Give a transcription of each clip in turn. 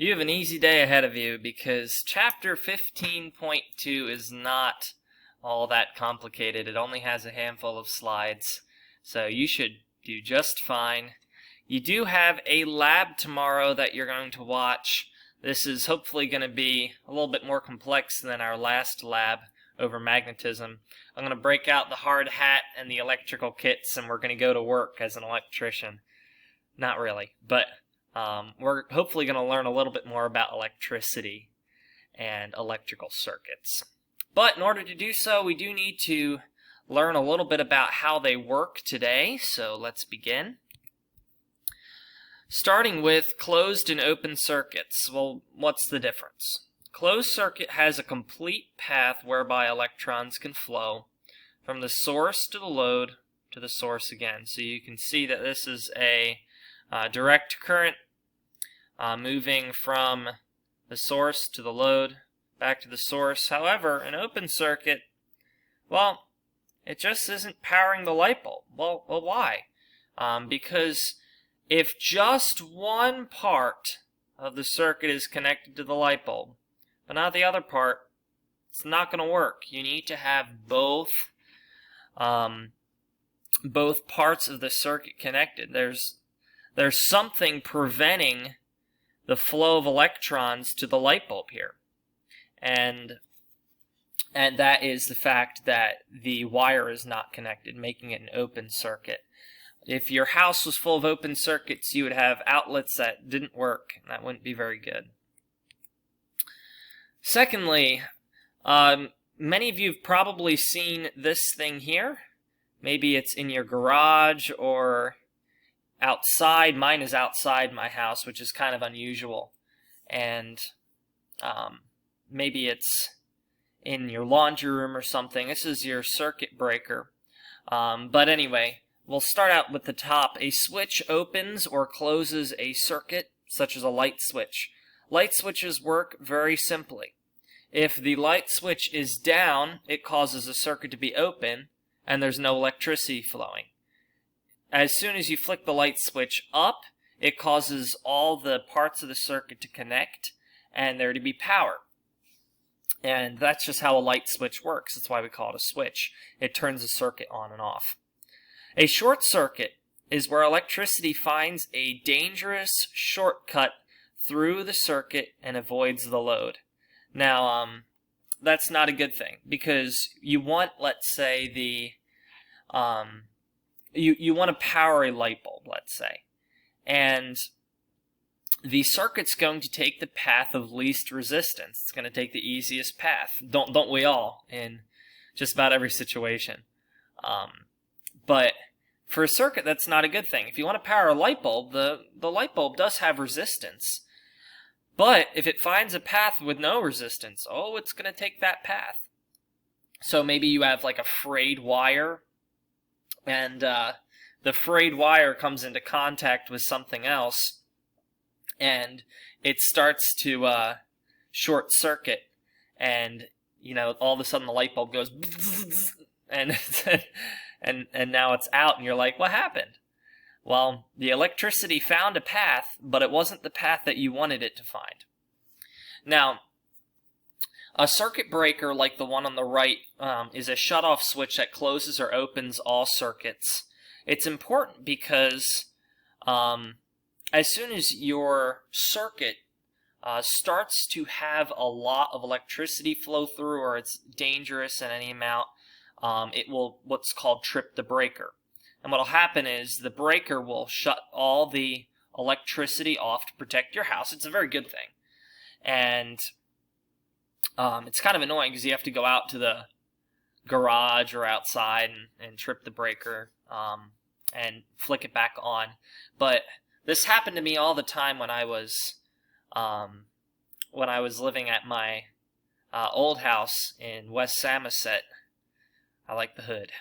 You have an easy day ahead of you because Chapter 15.2 is not all that complicated. It only has a handful of slides, so you should do just fine. You do have a lab tomorrow that you're going to watch. This is hopefully going to be a little bit more complex than our last lab over magnetism. I'm going to break out the hard hat and the electrical kits, and we're going to go to work as an electrician. Not really, but we're hopefully going to learn a little bit more about electricity and electrical circuits. But in order to do so, we do need to learn a little bit about how they work today, so let's begin. Starting with closed and open circuits. Well, what's the difference? Closed circuit has a complete path whereby electrons can flow from the source to the load to the source again. So you can see that this is a direct current moving from the source to the load back to the source. However, an open circuit, well, it just isn't powering the light bulb. Well, why? Because if just one part of the circuit is connected to the light bulb, but not the other part, it's not going to work. You need to have both parts of the circuit connected. There's something preventing the flow of electrons to the light bulb here. And that is the fact that the wire is not connected, making it an open circuit. If your house was full of open circuits, you would have outlets that didn't work, and that wouldn't be very good. Secondly, many of you have probably seen this thing here. Maybe it's in your garage or outside. Mine is outside my house, which is kind of unusual. And maybe it's in your laundry room or something. This is your circuit breaker. But anyway, we'll start out with the top. A switch opens or closes a circuit, such as a light switch. Light switches work very simply. If the light switch is down, it causes a circuit to be open, and there's no electricity flowing. As soon as you flick the light switch up, it causes all the parts of the circuit to connect, and there to be power. And that's just how a light switch works. That's why we call it a switch. It turns the circuit on and off. A short circuit is where electricity finds a dangerous shortcut through the circuit and avoids the load. Now, that's not a good thing, because you want, let's say, you want to power a light bulb, let's say, and the circuit's going to take the path of least resistance. It's going to take the easiest path. Don't we all, in just about every situation? But for a circuit, that's not a good thing. If you want to power a light bulb, the light bulb does have resistance. But if it finds a path with no resistance, it's going to take that path. So maybe you have like a frayed wire, and the frayed wire comes into contact with something else, and it starts to short circuit, and all of a sudden the light bulb goes and and now it's out, and you're like, what happened? Well, the electricity found a path, but it wasn't the path that you wanted it to find. Now, a circuit breaker like the one on the right is a shutoff switch that closes or opens all circuits. It's important because as soon as your circuit starts to have a lot of electricity flow through, or it's dangerous in any amount, it will what's called trip the breaker. And what will happen is the breaker will shut all the electricity off to protect your house. It's a very good thing. And it's kind of annoying because you have to go out to the garage or outside and trip the breaker and flick it back on. But this happened to me all the time when I was living at my old house in West Samoset. I like the hood.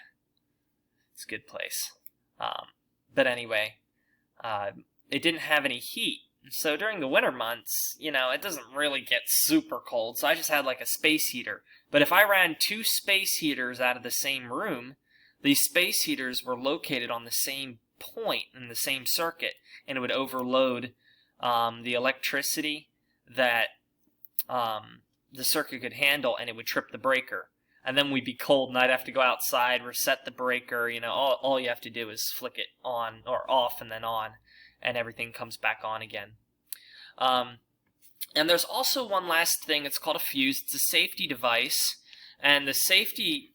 It's a good place. But anyway, it didn't have any heat. So during the winter months, it doesn't really get super cold. So I just had like a space heater. But if I ran two space heaters out of the same room, these space heaters were located on the same point in the same circuit, and it would overload the electricity that the circuit could handle, and it would trip the breaker. And then we'd be cold, and I'd have to go outside, reset the breaker. You know, all you have to do is flick it on or off and then on, and everything comes back on again. And there's also one last thing. It's called a fuse. It's a safety device, and this safety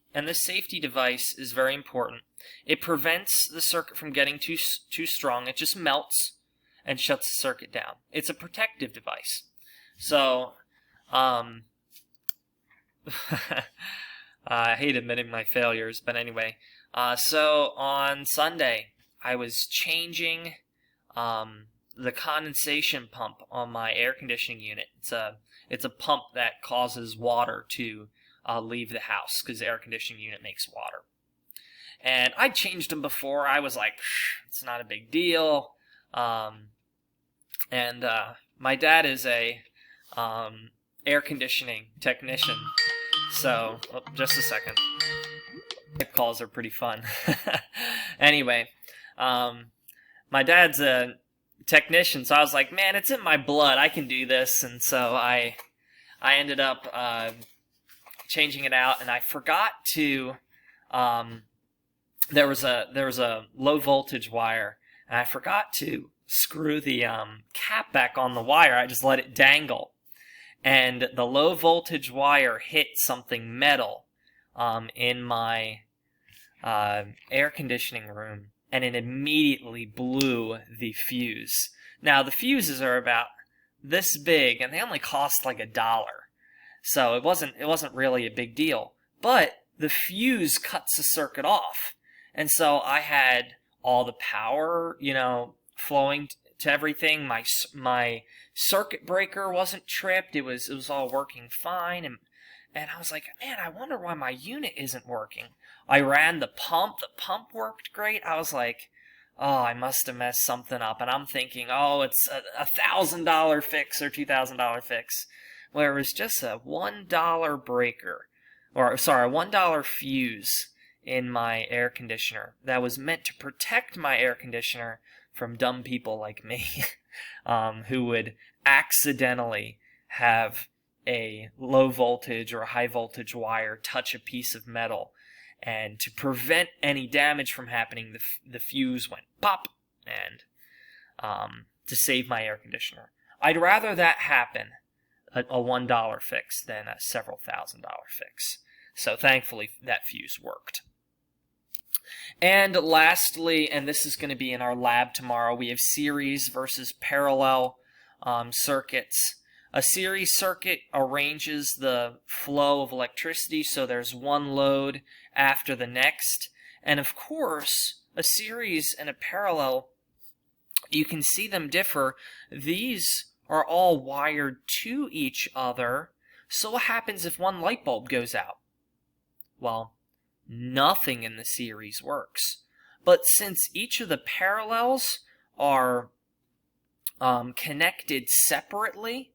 device is very important. It prevents the circuit from getting too strong. It just melts and shuts the circuit down. It's a protective device. So, I hate admitting my failures, but anyway. So on Sunday, I was changing the condensation pump on my air conditioning unit. It's a pump that causes water to leave the house because the air conditioning unit makes water. And I changed them before. I was like, it's not a big deal. My dad is a air conditioning technician. So, just a second. Calls are pretty fun. Anyway, my dad's a technician, so I was like, man, it's in my blood. I can do this. And so I ended up changing it out, and I forgot to. There was a low voltage wire, and I forgot to screw the cap back on the wire. I just let it dangle, and the low voltage wire hit something metal in my air conditioning room, and it immediately blew the fuse. Now the fuses are about this big, and they only cost like $1, so it wasn't really a big deal. But the fuse cuts the circuit off. And so I had all the power, flowing to everything. My circuit breaker wasn't tripped. It was all working fine. And I was like, man, I wonder why my unit isn't working. I ran the pump. The pump worked great. I was like, oh, I must have messed something up. And I'm thinking, oh, it's a $1,000 fix or $2,000 fix. Well, it was just a $1 breaker. $1 fuse in my air conditioner that was meant to protect my air conditioner from dumb people like me who would accidentally have a low voltage or a high voltage wire touch a piece of metal, and to prevent any damage from happening, the fuse went pop, and to save my air conditioner. I'd rather that happen, a $1 fix, than a several $1,000 fix. So thankfully that fuse worked. And lastly, and this is going to be in our lab tomorrow, we have series versus parallel circuits. A series circuit arranges the flow of electricity so there's one load after the next. And of course, a series and a parallel, you can see them differ. These are all wired to each other. So what happens if one light bulb goes out? Well, nothing in the series works. But since each of the parallels are connected separately,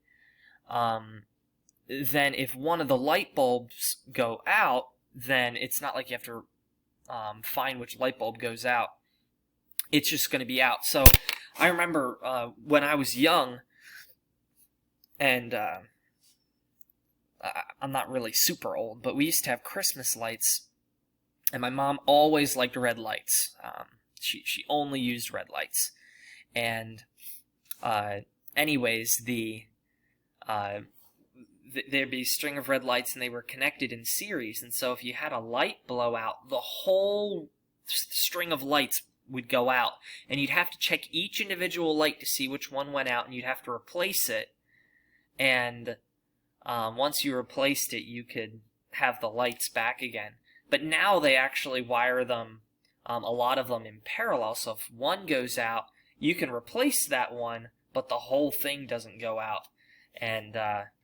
then if one of the light bulbs go out, then it's not like you have to find which light bulb goes out. It's just going to be out. So I remember when I was young, and I'm not really super old, but we used to have Christmas lights, and my mom always liked red lights. She only used red lights. And anyways, there'd be a string of red lights, and they were connected in series. And so if you had a light blow out, the whole string of lights would go out. And you'd have to check each individual light to see which one went out, and you'd have to replace it. And once you replaced it, you could have the lights back again. But now they actually wire them, a lot of them in parallel. So if one goes out, you can replace that one, but the whole thing doesn't go out. And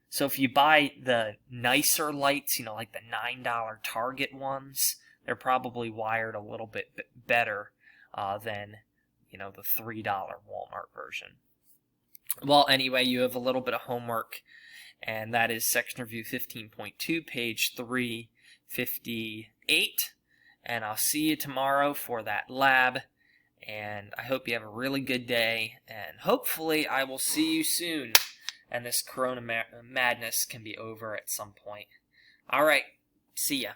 so if you buy the nicer lights, like the $9 Target ones, they're probably wired a little bit better than, the $3 Walmart version. Well, anyway, you have a little bit of homework, and that is Section Review 15.2, page 358. And I'll see you tomorrow for that lab, and I hope you have a really good day, and hopefully I will see you soon and this corona madness can be over at some point. All right, see ya.